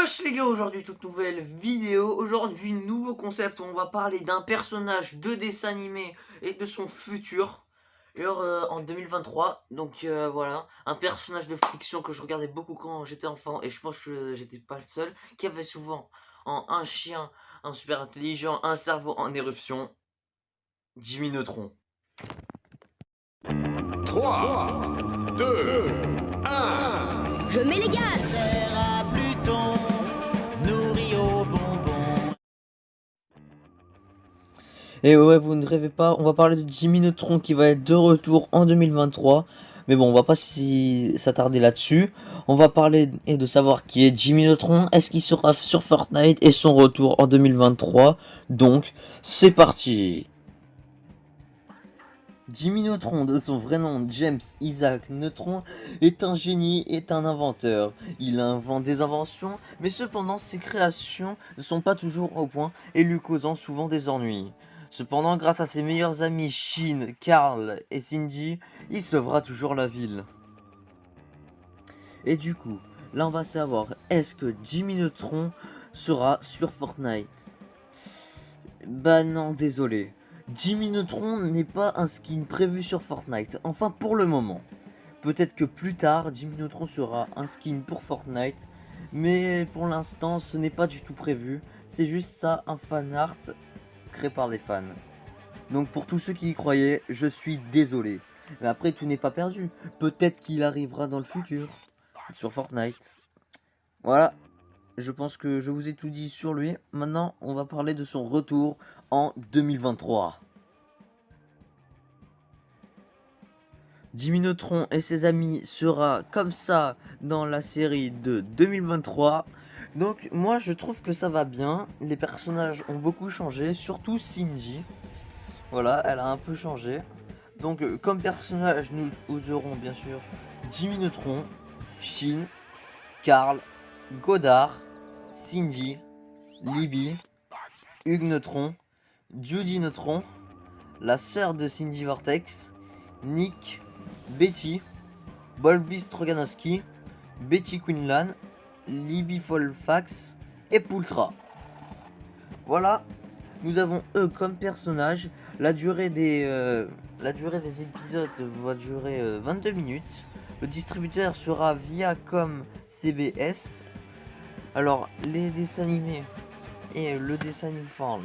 Wesh les gars, aujourd'hui toute nouvelle vidéo, aujourd'hui nouveau concept où on va parler d'un personnage de dessin animé et de son futur. Et alors, en 2023, donc voilà, un personnage de fiction que je regardais beaucoup quand j'étais enfant et je pense que j'étais pas le seul, qui avait souvent un chien, un super intelligent, un cerveau en éruption, Jimmy Neutron. 3, 2, 1. Je mets les gaz. Terre à Pluton, nourri aux bonbons. Et ouais, vous ne rêvez pas, on va parler de Jimmy Neutron qui va être de retour en 2023. Mais bon, on va pas s'attarder là-dessus. On va parler de savoir qui est Jimmy Neutron, est-ce qu'il sera sur Fortnite et son retour en 2023. Donc, c'est parti. Jimmy Neutron, de son vrai nom James Isaac Neutron, est un génie, est un inventeur. Il invente des inventions, mais cependant ses créations ne sont pas toujours au point et lui causant souvent des ennuis. Cependant, grâce à ses meilleurs amis Shin, Carl et Cindy, il sauvera toujours la ville. Et du coup, là on va savoir, est-ce que Jimmy Neutron sera sur Fortnite? Bah non, désolé. Jimmy Neutron n'est pas un skin prévu sur Fortnite, enfin pour le moment. Peut-être que plus tard, Jimmy Neutron sera un skin pour Fortnite, mais pour l'instant ce n'est pas du tout prévu, c'est juste ça, un fan art créé par les fans. Donc pour tous ceux qui y croyaient, je suis désolé. Mais après tout n'est pas perdu, peut-être qu'il arrivera dans le futur, sur Fortnite. Voilà, je pense que je vous ai tout dit sur lui. Maintenant, on va parler de son retour en 2023. Jimmy Neutron et ses amis sera comme ça dans la série de 2023. Donc moi je trouve que ça va bien. Les personnages ont beaucoup changé, surtout Cindy. Voilà, elle a un peu changé. Donc comme personnage, nous aurons bien sûr Jimmy Neutron, Shin, Carl, Godard, Cindy, Libby, Hugues Neutron, Judy Neutron, la sœur de Cindy Vortex, Nick, Betty, Bolby Stroganowski, Betty Quinlan, Libby Folfax et Poultra. Voilà, nous avons eux comme personnages. La durée des épisodes va durer 22 minutes. Le distributeur sera Viacom CBS. Alors, les dessins animés et le dessin animé, enfin,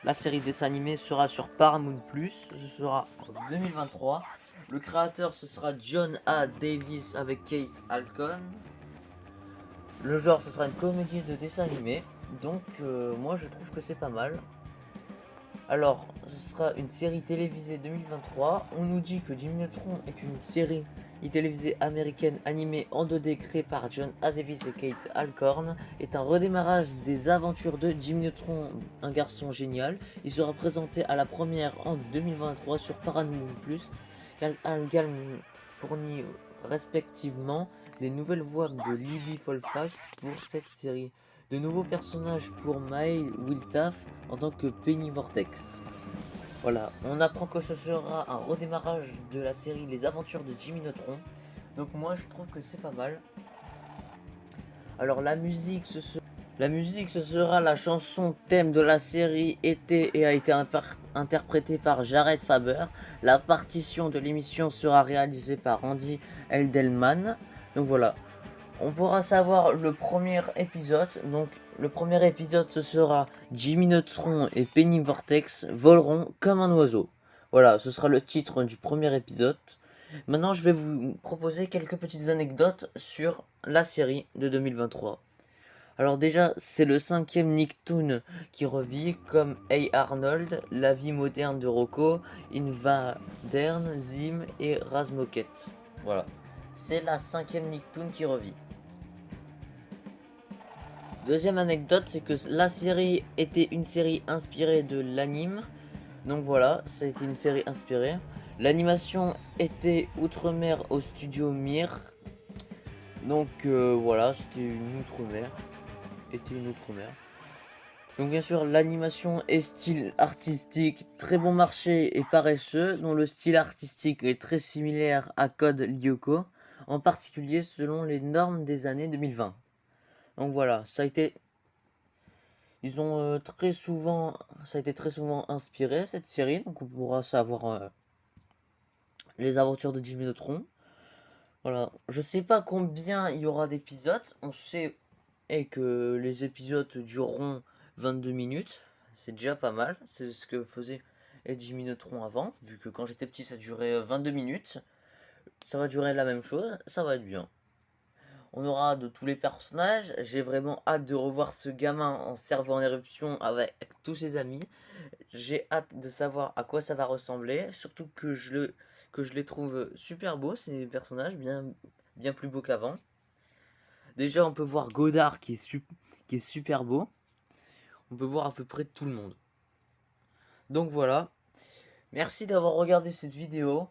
la série dessin animé sera sur Paramount+, ce sera en 2023. Le créateur, ce sera John A. Davis avec Kate Alcon. Le genre, ce sera une comédie de dessin animé. Donc, moi, je trouve que c'est pas mal. Alors, ce sera une série télévisée 2023. On nous dit que Jimmy Neutron est une série télévisée américaine animée en 2D créée par John A. Davis et Kate Alcorn. Est un redémarrage des aventures de Jimmy Neutron, un garçon génial. Il sera présenté à la première en 2023 sur Paramount+. Algal fournit respectivement les nouvelles voix de Libby Folfax pour cette série. De nouveaux personnages pour Maël Wiltaf en tant que Penny Vortex. Voilà, on apprend que ce sera un redémarrage de la série Les Aventures de Jimmy Neutron. Donc moi je trouve que c'est pas mal. Alors la musique ce sera la chanson thème de la série Été et a été interprétée par Jared Faber. La partition de l'émission sera réalisée par Andy Eldelman. Donc voilà. On pourra savoir le premier épisode. Donc le premier épisode ce sera Jimmy Neutron et Penny Vortex voleront comme un oiseau. Voilà, ce sera le titre du premier épisode. Maintenant je vais vous proposer quelques petites anecdotes sur la série de 2023. Alors déjà, c'est le 5e Nicktoon qui revit comme Hey Arnold, La vie moderne de Rocco, Invadern, Zim et Razmoket. Voilà, c'est la 5e Nicktoon qui revit. Deuxième anecdote, c'est que la série était une série inspirée de l'anime. Donc voilà, ça a été une série inspirée. L'animation était outre-mer au studio Mir. Donc voilà, c'était une outre-mer. Donc bien sûr l'animation est style artistique, très bon marché et paresseux, dont le style artistique est très similaire à Code Lyoko, en particulier selon les normes des années 2020. Donc voilà, ça a été très souvent, ça a été très souvent inspiré cette série, donc on pourra savoir les aventures de Jimmy Neutron. Voilà, je sais pas combien il y aura d'épisodes, on sait que les épisodes dureront 22 minutes, c'est déjà pas mal, c'est ce que faisait Jimmy Neutron avant, vu que quand j'étais petit ça durait 22 minutes, ça va durer la même chose, ça va être bien. On aura de tous les personnages. J'ai vraiment hâte de revoir ce gamin en cerveau en éruption avec tous ses amis. J'ai hâte de savoir à quoi ça va ressembler. Surtout que je les trouve super beaux, ces personnages, bien plus beaux qu'avant. Déjà, on peut voir Godard qui est super beau. On peut voir à peu près tout le monde. Donc voilà. Merci d'avoir regardé cette vidéo.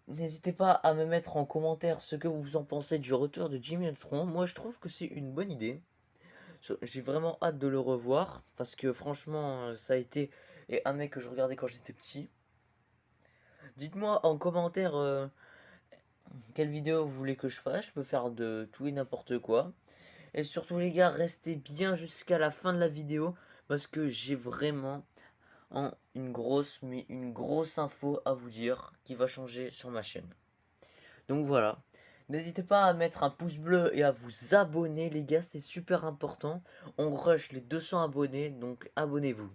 N'hésitez pas à me mettre en commentaire ce que vous en pensez du retour de Jimmy Neutron. Moi, je trouve que c'est une bonne idée. J'ai vraiment hâte de le revoir parce que franchement, ça a été un mec que je regardais quand j'étais petit. Dites-moi en commentaire quelle vidéo vous voulez que je fasse. Je peux faire de tout et n'importe quoi. Et surtout les gars, restez bien jusqu'à la fin de la vidéo parce que j'ai vraiment une grosse info à vous dire qui va changer sur ma chaîne. Donc voilà, n'hésitez pas à mettre un pouce bleu et à vous abonner les gars, c'est super important. On rush les 200 abonnés, donc abonnez-vous.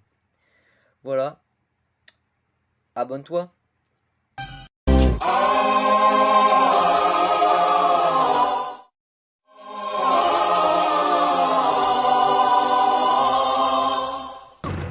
Voilà, abonne-toi.